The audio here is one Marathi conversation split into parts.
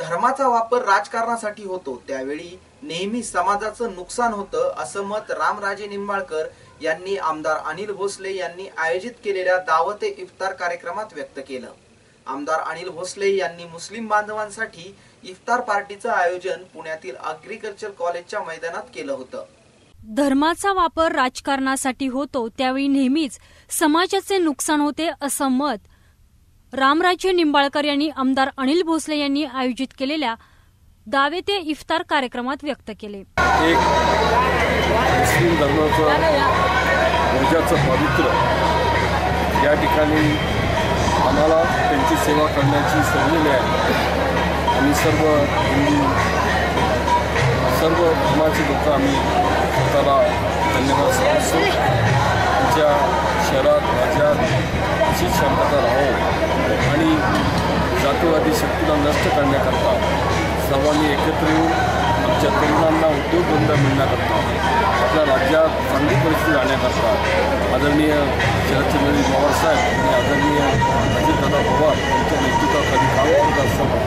धर्माचा वापर राजकारणासाठी होतो त्यावेळी नेहमी समाजाचं नुकसान होतं असं मत रामराजे निंबाळकर यांनी आमदार अनिल भोसले यांनी आयोजित केलेल्या दावत ए इफ्तार कार्यक्रमात व्यक्त केलं। आमदार अनिल भोसले यांनी मुस्लिम बांधवांसाठी इफ्तार पार्टीचं आयोजन पुण्यातील ॲग्रीकल्चर कॉलेजच्या मैदानात केलं होतं। धर्माचा वापर राजकारणासाठी होतो त्यावेळी नेहमीच समाजाचे नुकसान होते असं मत रामराजे निंबाळकर यांनी आमदार अनिल भोसले यांनी आयोजित केलेल्या दावत ए इफ्तार कार्यक्रमात व्यक्त केले। एक मुस्लिम धर्माचं पवित्र या ठिकाणी आम्हाला त्यांची सेवा करण्याची संधी मिळाली। आम्ही सर्व हिंदू सर्व धर्माचे लोक आम्ही स्वतःला धन्यवाद सांगतो। आमच्या शहरात राज्यात अशी शांतता राहो आणि जातीवादी शक्तीला नष्ट करण्याकरता सर्वांनी एकत्र येऊन आमच्या तरुणांना उद्योगधंदा मिळण्याकरता आपल्या राज्यात चांगली परिस्थिती आणण्याकरता आदरणीय शरदचंद्रजी पवार साहेब आणि आदरणीय अजितदादा पवार यांच्या नेतृत्वाखाली काम करत असताना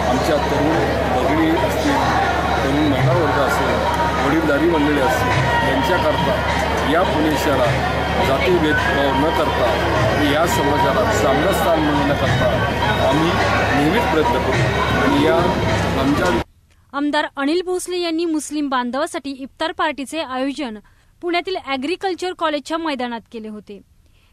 आमच्या तरुण भगिनी असतील, तरुण महिला वर्ग असेल, वडीलधारी मंडळी असतील यांच्याकरता या पुणे शहरात जाती भेदभाव न करता या समाजाला चांगलं स्थान मिळवण्याकरता आम्ही नेहमीच प्रयत्न करू आणि या रमजान। आमदार अनिल भोसले यांनी मुस्लिम बांधवांसाठी इफ्तार पार्टीचे आयोजन पुण्यातील ॲग्रीकल्चर कॉलेजच्या मैदानात केले होते।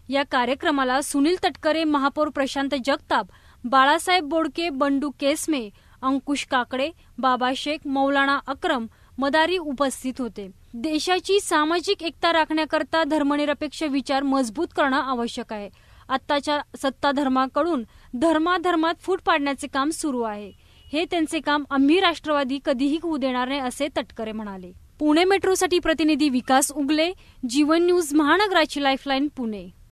या कार्यक्रमाला सुनील तटकरे, महापौर प्रशांत जगताप, बाळासाहेब बोडके, बंडू केसमे, अंकुश काकडे, बाबा शेख, मौलाना अक्रम मदारी उपस्थित होते। देशाची सामाजिक एकता राखण्याकरता धर्मनिरपेक्ष विचार मजबूत करणं आवश्यक आहे। आत्ताच्या सत्ताधर्माकडून धर्मात फूट पाडण्याचे काम सुरू आहे। हे त्यांचे काम आम्ही राष्ट्रवादी कधीही होऊ देणार नाही असे तटकरे म्हणाले। पुणे मेट्रोसाठी प्रतिनिधी विकास उगले, जीवन न्यूज महानगराची लाईफलाईन, पुणे।